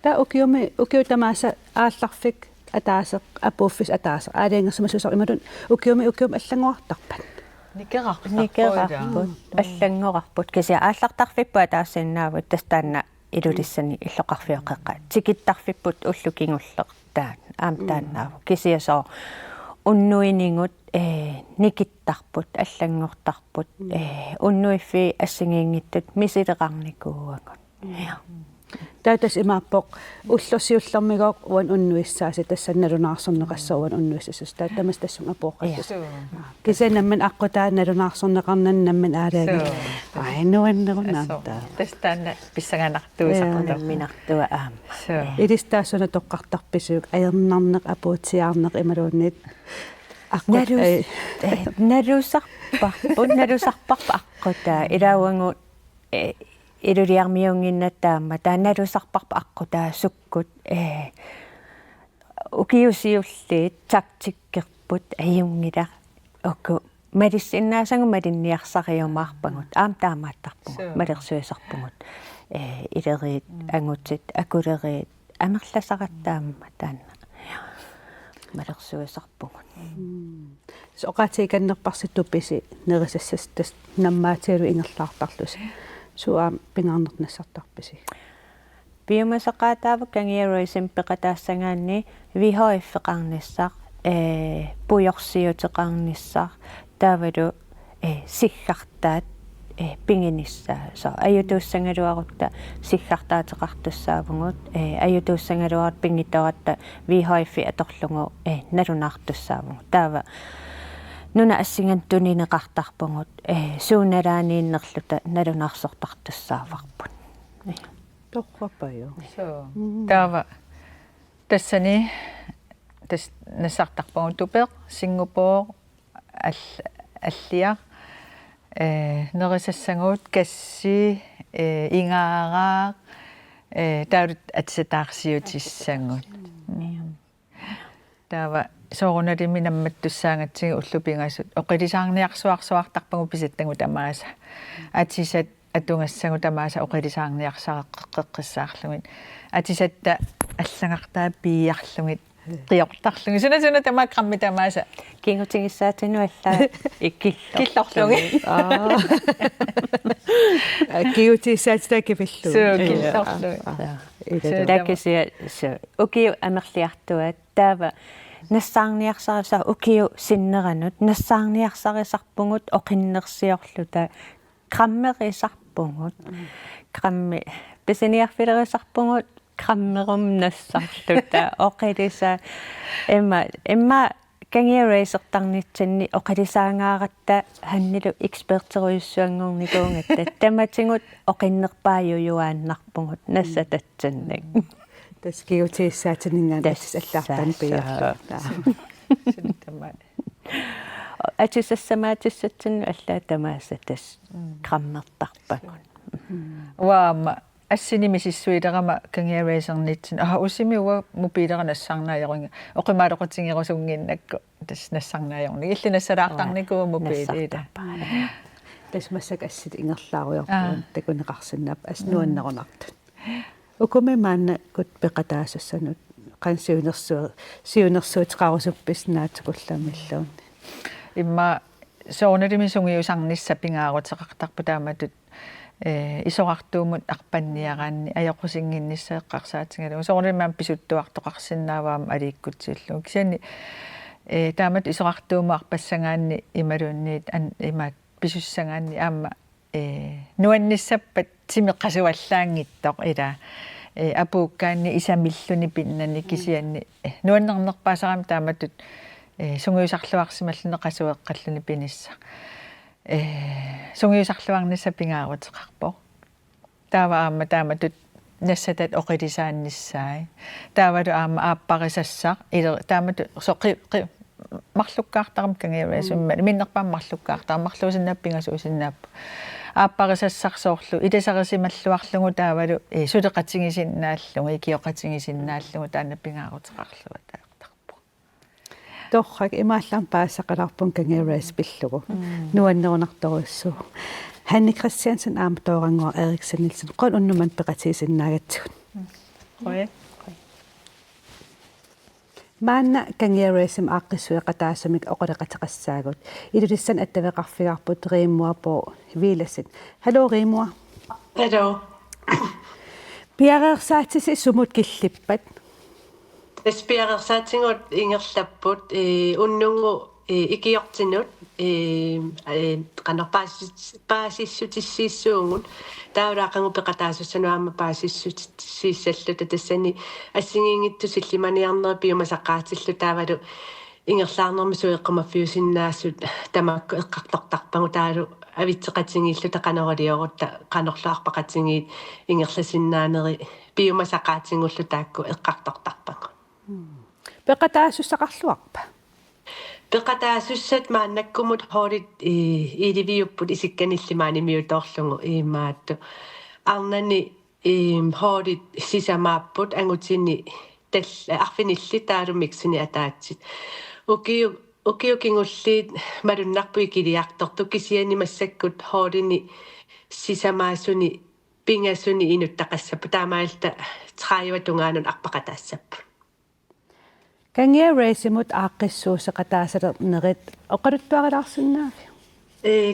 та укиутамааса аалларфик атаасеқ апууффис атаасеқ аалиангерсумассусар ималун укиуми аллангуартарпат никерарпут аллангорарпут кися ааллартарфиппу атаассиннаавут тастаанна илулиссани иллоқарфиоқеққа тикиттарфиппут уллукингуллеқ таан аамтааннааву кисиасоо уннуинингут никиттарпут аллангортарпут уннуиффи ассигиингиттут мисилеқарникууагут таатас имааппоқ уллерсиуллермигоо уан уннуиссааси тассанналунаарсорнеқассауан уннуиссасус таатамас тассун апооқассус кисанамман аққутаа налунаарсорнеқарнаннамман аалааги айнуаннерунаарта тастаана писсаганартуисаққутар минартуа аама илистаассуна тоққартарписук аернарнеқ апуутсиаарнеқ ималуунниит налусарпарпа аққутаа илауангу илулиармиунгиннаттаама тааналусарпарпа аққутаа суккут укиусиуллиит тактиккерпут аюнгила оку малиссиннаасангу малинниарсариумаарпагут аам таамааттарпугут малерсуисарпугут илериит ангутсит акулериит амерласараттаама таана малерсуисарпугут соқатиканнерпарситтупписи нерисассастас наммаатиалу ингерлаартарлус суам пингаарнернассартарписи биомасақаатаава кангиаруисим пеқатаассангаанни вихоиффеқарниссақ puyorsiuteqarnissar taavalu siggartaat pinginissаа so ajutuussangaluarutta siggartaateqartussaavungut ajutuussangaluarat pingitoratta vihaifi atorlungu nalunartussaavungut taava nuna assingantunnineqartarpungut suunalaaniinnerluta nalunarsortartussaavarput torrapayo taava tassani tas nassartarpungut tupeq Singapore allia nerisassanguut kassi ingaaraa taarut atsataarsiutissangut taava soorunalimi nammattussaangatsiga ullupingasut oqilisaarniarsuarsuartarpagu pisattangu tamaasa atisat atungassangu tamaasa oqilisaarniarsaqeqqissaarlugit atisatta алланартаа пиарлугит qiortarlugi suna tamakrammi tamaasa kiingutingissaatinu alla ikkillorlugi kiutissaatitakivillu killorlugi takisia ukiu amerliartuat taava нассаарниарсарса укиу синнеранут нассаарниарсарисарпугут оқиннерсиорлута краммерисарпугут крамми песениарфилерисарпугут краммерум нассарлута оқилиса эмма кангиареисертарнитсанни оқилисаангааратта ханнилу экспертеруйуссуангорникуунгатта таматингут оқиннерпааююааннарпугут нассататсаннак таскиутииссаатинингаанаас аллаартан пиарлута атисассамаатиссатсинну аллаатамаасатас краммертарпагут уаама ассинимисиссуилерама кангиареисернитсин усимиуа мупилеранассаарнааярунга оқимаалоқутингерусунгиннакку тас нассаарнааярунги иллинассалаартарникуу мупилиила тасмассак ассит ингерлааруйорпуун такунеқарсиннаап аснуаннерунартут укуми маанна кут пеқатаассанут сиунерсуутеқарусупписнаатикулламиллуун имма соорналимисунгиусарнисса пингаарутеқартарпу тааматут исорартуумут арпанниараанни аёққусингинниссаэққарсаатингалу соорналимаан писуттуартоқарсинааваама алииккутсииллу кисиани таамат исорартууму арпассангаанни ималуунниит имаат писуссангаанни аама нуанниссаппат тимеққасуаллаангиттоқ ила апууккаанни исамиллуни пиннани кисианни нуаннернерпаасарами тааматут сунгиусарлуарсималлуне қасуэққаллуни пинисса сунгиусарлуарнисса пингаарутеқарпо таава аама тааматут нассатат оқилисаанниссаа таавалу аама ааппарисассаа ила таамату соқи марлуккаартарам кангиавасумма миннерпаам марлуккаартар марлуусиннааппингасуусиннааппу ааппарисассарсоорлу иласарисималлуарлугу таавалу сулеқатингисиннааллугу икиоқатингисиннааллугу таанаппингаарутеқарлуа таартарпу торрак имааллаам паасақаларпун кангиавас пиллугу нуаннерунарторуссу Hanne Christiansen аамтоорангуа Эрикsen Nielsen qon unnumан пеқатисиннаагатсигут маанна кангиаресим ааққиссуеқатаасамик оқалеқатеқассаагут илулиссан аттавеқарфигарпут рииммуапо виласит халло рииммуа Hallo. пиареерсаатиси сумут киллиппат Спиареерсаатингут ингерлаппут уннунгу икиортинут qanarpaasissutissiissuungut taulaaqangu peqataasussanaama paasissutissiissallute tassani assingiingittu sillimaniarneri piumasaqaatillu taavalu ingerlaarnermi sueqqamaffiusinnaassut tamakku eqqartortarpangu taalu avitseqatingiillu taqaneraliorutta qanorlaarpaqatingiit ingerlasinnaaneri piumasaqaatingullu taakku eqqartortarpangu peqataasussaqarluarpa peqataasussat maannakkumut hoolit iiliviupput isikkanillimaanimiutorlungu iimmaattu arnani hoolit sisamaaput angutini tall arfinilli taalumiksuni ataatsit ukiukingulliit malunnarpu ikiliartortu kisiani massakkut hoolini sisamaasuni pingasuni inuttaqassappu taamaalta traayuatungaanun arpaqataassappu кангиареsimut ааққиссуусеқатаасалернерит оқалуттуарилаарсинаави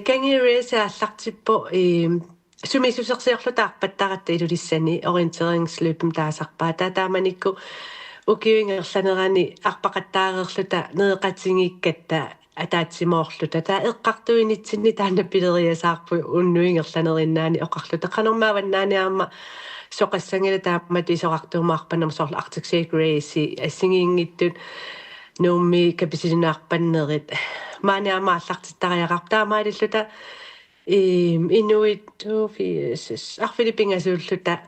кангиареса аллартиппо сумисусерсиорлутаарпаттаратта илулиссани ориентерингслуппим таасарпаа тааманикку укиуингерланерани арпақаттаарерлута неэқатингиккатта атаатсимоорлута таа эққартуинитсинни таана пилериасаарпу уннуингерланериннаани оқарлута қанормааваннааниарма соқассангила таамат исоқартуумаарпанам соорлу Arctic Sea Gracie ассигиингиттут нуумми каписилинаарпаннерит maaниарма аллартиттариақар таамаалиллута инуит арфилиппингасууллута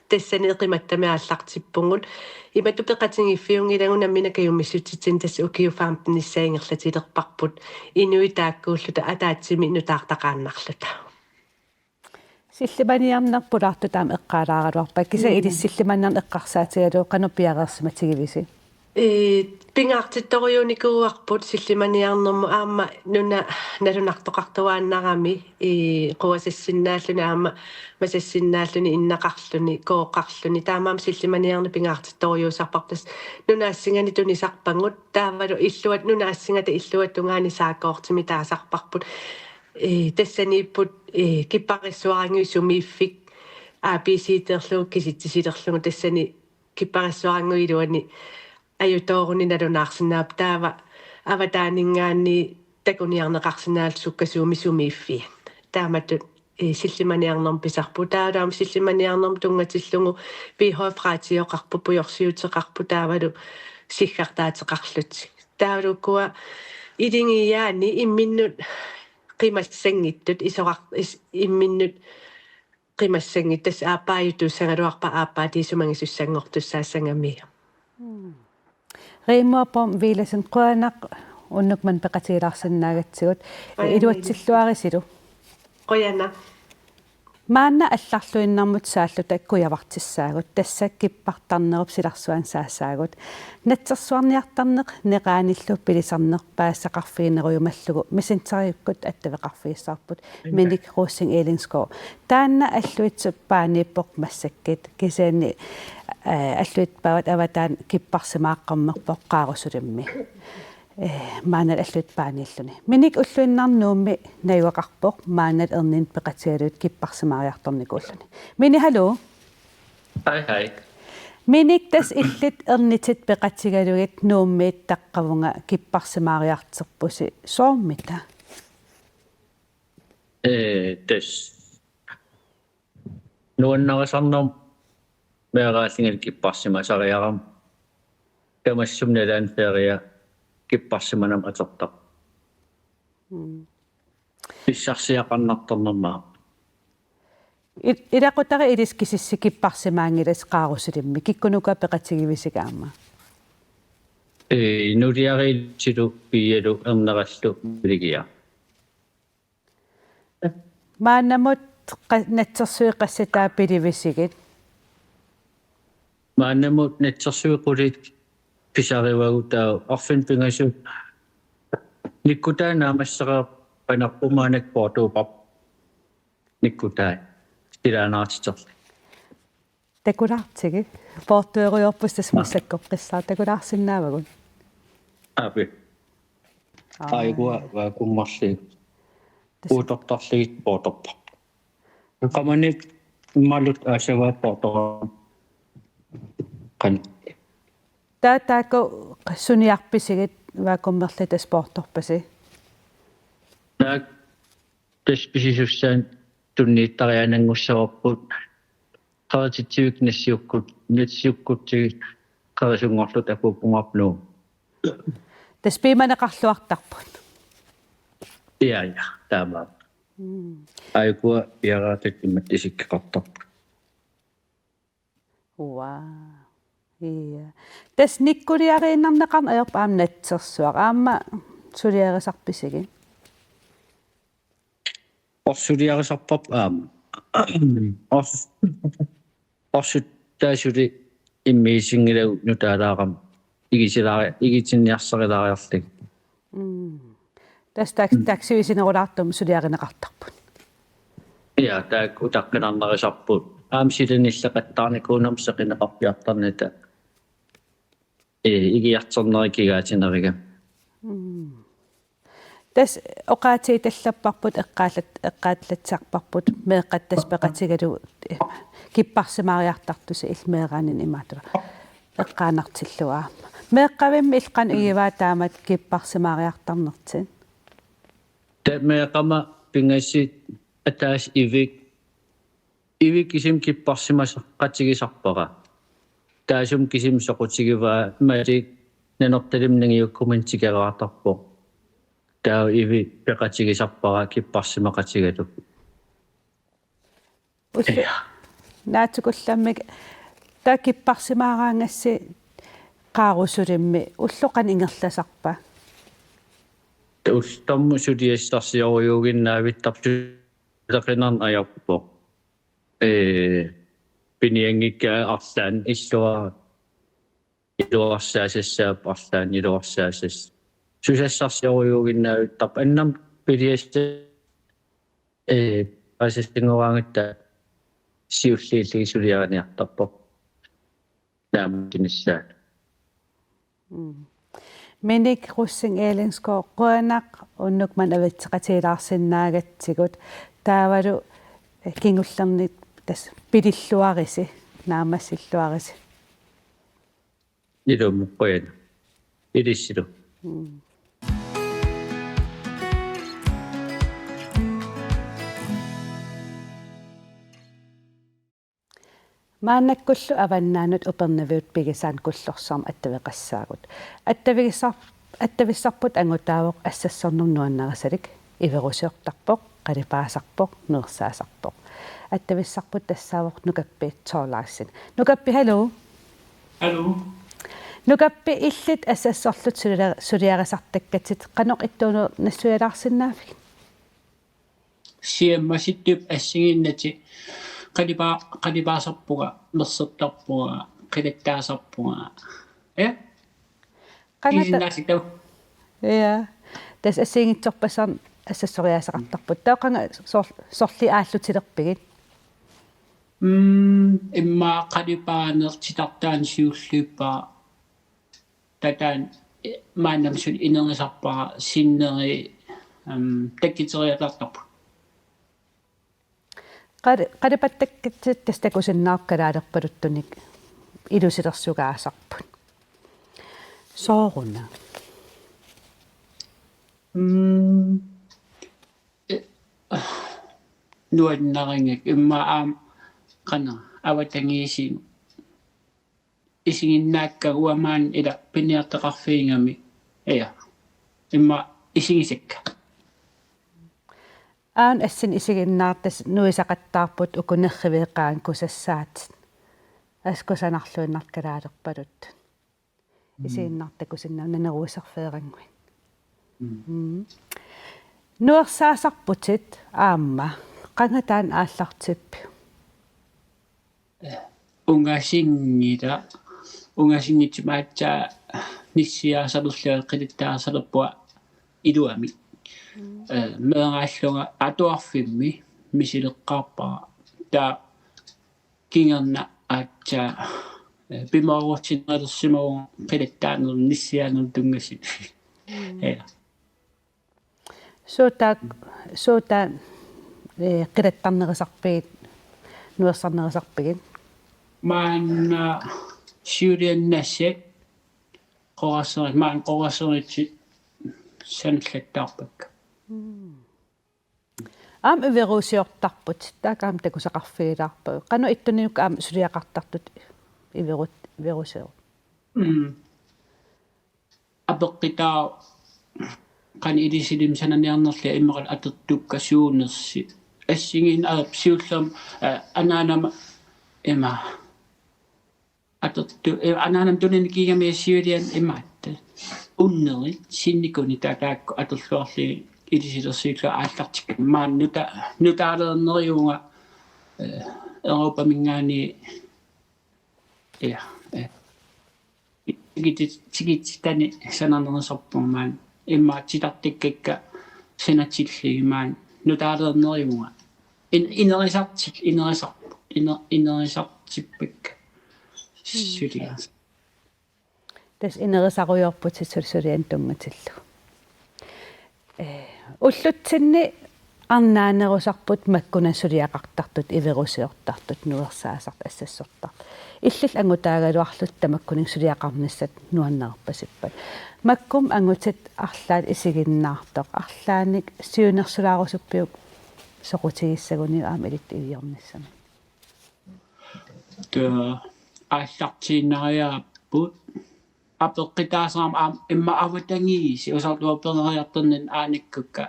тассани эқиматтами аллартиппунгут имату пеқатингиффиунгилагуна минакаюммиссутитсин тасса укиуфаампниссаингерлатилерпарпут инуитааккууллута атаатсими инутаартақааннарлута силлиманиарнерпулаарту таам эққалаагалуарпа киса илиссиллиманнарн эққарсаатигалуу кануппиареерсиматигивиси пингаартитториуникууарпут силлиманиарнэрму аама нуна налунартоқартуааннарами қуасассиннааллуни аама масассиннааллуни иннақарлуни кооқарлуни таамаам силлиманиарна пингаартитториусарпартас нуна ассингани тунисарпангут таавалу иллуат нуна ассингата иллуат тунгаани саакоортими таасарпарпут тассанииппут киппариссуарангуисумииффик ааписиитерлуг киситсисилерлугу тассани киппариссуарангуилуани аюторуни налунаарсинаап таава аватаанингаани такуниарнеқарсинаал суккасуумисумииффи тааматут силлиманиарнерм писарпу таалаам силлиманиарнерм тунгатиллугу пихофраатиоқарпу пуйорсиутеқарпу таавалу сиггартаатеқарлути таавалуккуа илингияани имминнут қимассангиттут исоқар имминнут қимассангит тас аапааютуссангалуарпа аапаатиисумангисуссангортуссаассангами римуапом виласен қуанақ уннукман пеқатилаарсиннаагатсигут илуатсиллуарисилу қояна маанна алларлуиннармут сааллу таккуявартиссаагут тассак киппартарнеруп силарсуан саассаагут натсерсуарниартарнеқ неқааниллу пилисарнеқпаассақарфиинеруйумаллугу мессенджериуккут аттавеқарфииссаарпут миник руссин элингскоо таанна аллуитсуп паанииппоқ массаккит кисаани аллуитпаават аватаан киппарсимааққармерпоқ қаарусулимми маанал аллут пааниллуни миник уллуиннарнуумми наюақарпоқ маанал ернин пеқатигалуут киппарсимаариарторникууллуни мини халу хай миник тас иллит ернитит пеқатигалугит нууммиит таққавунга киппарсимаариартерпуси соормита тас нуаннарасарнерм меарааллингал киппарсимасариарам камассумналаан фериа киппарсиманам атертар писсарсиақарнарторнэрмаа илақутари илискисисси киппарсимаангилас қаарусилимми киккунука пеқатигивисигаама нуриарилтилу пиалу ернераллу пилигиа маанамут натсерсуиқассатаа пиливисигит маанамут натсерсуиқулит писаривагутаа арфин пингасу никкутаа наамассера панарпумаанак портуупап никкутаа стилаанаартитер такулаартиги портуериорпустас массаккоққиссаа такулаарсиннаавагун апи айгуа ва куммарли уутортарлигит порторпа каманик малут асава портор кан таатаако суниарписигит ваакуммерлита спорторпаси наа тесписисуссаан туннииттарианангуссаварпут qaatittivik nassiukkut natsiukkutsigit qarisuнгорлут апуппунгаарну таспиманеқарлуартарпут я таама айкуа яратаккимат исиккеқартарпут уа ия тас никкулиарииннарнеқарна аёрпа аам натсерсуар аама сулиарисарписиги орсулиарисарпап аама орсуттаасули иммиисингилагу нутаалаарам игитинниарсарилаариарлик тас таксивисинерулаартум сулиаринеқартарпут я таак утаққинарнерисарпут аамсилиниллеқаттаарникуунам сеқинеқарпиартарнита игиартернерикигаатинерига тас оқаатииталлаппарпут эққаатлатсаарпарпут меэққаттас пеқатигалу киппарсимаариартартуси илмеераанин имаатула эққаанартиллуаа меэққавимми илқан игиваа таамат киппарсимаариартарнертин Тамеэқама пингасит атаас ивик кисим киппарсимасаққатигисарпара таасум кисим соқутигиваа маалик нанорталимнагиуккумантикераартарпо таа иви пеқатигисарпара киппарсимақатигалу наатукулламмик таа киппарсимаараангасси qaarusulimmi ulluqan ingerlasarpa таустамму сулиассарсиориугиннаавиттарсу лақинарн аярпо пиниангикка арлаан иллуа илуарсаасассаап арлаан илуарсаасас сусассарсиориугиннаавиттарпа аннам пилиасса асистингораангатта сиуллииллиги сулиаганиартарпо таамтиниссаа Menik russing elinsko qoanaq unnukman avitseqatiilаарsinnaagatsigут taavalu kingullarnit tas pililluarisi naamasilluarisi илуму qoyan илиссилу мааннаккуллу аваннаанут упернавиут пигисаан куллорсарма аттавеқассаагут аттависсарпут ангутаавоқ ассассорнернуаннерасалик иверусиортарпоқ қалипаасарпоқ нерсаасарпоқ аттависсарпут тассаавоқ нукаппиит тоолаарсин нукаппи халу нукаппи иллит ассассорлут сулиарисартаккатит қаноқ иттуунер нассуялаарсинаафик сиаммаситтуп ассигиннати qalipasarpuga mersertarpuga qilattaasarpuga qanata ja tas assingitsorpassan assassoriaasaqartarput taaqanga sorli aallutilerpigit imma qalipaanertitartaan siulluuppaa tataan maannamsun inerisarpara sinneri takkiteriatartarpu qaripattakkat tastakusinnaarkalaalerpaluttunik ilusilersugaasarput sooruna nuannaringak imma qana awatangiisiin isinginnaakka uamaan ila piniartaqarfiingami imma isingisakka aan assin isiginnaartas nuisaqattaarput ukunerriveeqaan kusassaat askusanarluinnarkalaalerpalut isiginnartakusinna naneruisarfeeranguin nuersaasarputit aamma qangataan aallartippi ungasingitimaatsaa nissiaasalerlua qilittaasalerpua iluami meeraallunga atuarfimmi misileqqaarpara taa kingerna aatsa pimaruortinnerlersimagu qilattaaner nissiaaner tungassi suuta qilattarnerisarpiit nuersarnerisarpigin maanna siuliannassat qorasseri maan qorasseritsit sanllattaarpakka am iverusiortarput taakaam takusaqarfiilaarpa qanu ittuniuk am suliaqartartut iveruseo apeqqitaa qan ilisilim sananiarnerli immeqal atertukkasuunersi assingin siullerm anaanama ima atertu anaanam tunnikigami siulian imaatta unneri sinnikuni taakaakku aterluarli ilisilersiikla aallartik maan nutaalerneriunga Europa mingaani tigitani sanarnersorpumaan imma titartikkakka sanatilligimaan nutaalerneriunga inerisartippakka suliga tas inerisarujorput sulian tungatillu ullutsinni арнааnerusarput makkunassuliaqartartut iverusiortartut nuersaasart assassortar illil angutaaгаluарлут tamakkuning suliaqarnassat nuannarpasippat makkum angutit arlaat isiginnaartoq arlaanik siunersulаарusuppiuk soqutigissaguni aamilit iviornissami аллартииннариааппут апеққитаасаам имма аватангииси усартуапернериартернин ааниккукка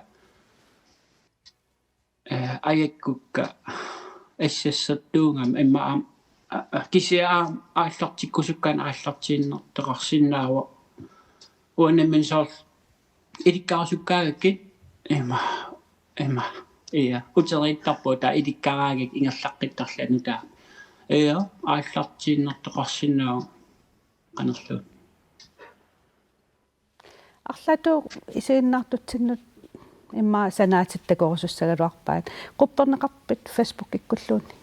аяккукка ассассаттуунгам имма кисиаам ааллартиккусуккаан ааллартииннертеқарсинаава уанамин соор иликкаарсуккаагаккит имма утерииттарпу таа иликкараагик ингерлаққиттарлану таа ааллартииннертеқарсинаава канерлуут арлату исииннаартутсиннут имма санаатиттакорусуссагалуарпаат qupperneqarpit Facebook ikkulluunni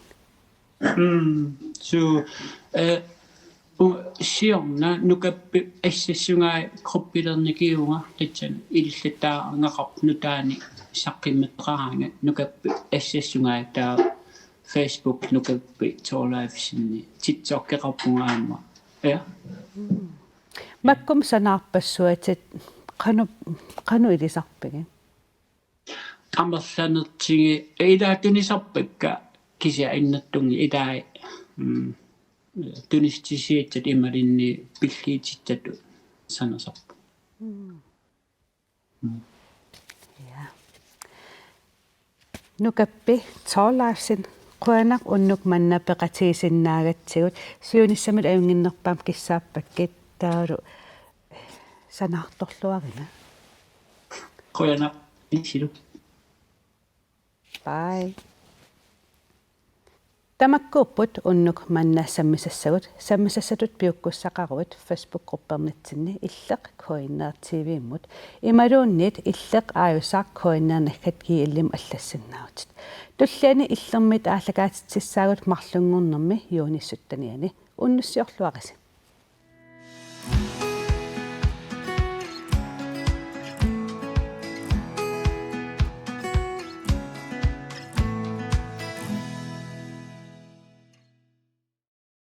so siorna nukappi assassungaa kroppilernikiunga tatsan illattaa angaqarnutaani saqqimmettaraanga nukappi assassungaa taa Facebook nukappi toorlaafsinni titsoqqeqarpungaamma makkum sanaarpassuatit qanu ilisarpigi амерланертиги илаатунисарпакка кися иннаттунги илаа тунистисиитсат ималинни пиллиититтату санасарпу nukappi toorlaafsin quanaq unnuk manna peqatigisinnaagatsigut siunissamil ayunginnerpaam kissaappakkiit taalu sanaartorluarina quanaq isilu bye tamakkuupput unnuk manna sammisassatut piukkussaqarut Facebook gruppermitsinni illeq koinner TV-immut imaluunnit illeq aayusaaq koinnernakkatgi illim allassinnaautit tulliani illermit aallakaatitsissaagut marlungornermi juunissuttaniani unnussiorluarisi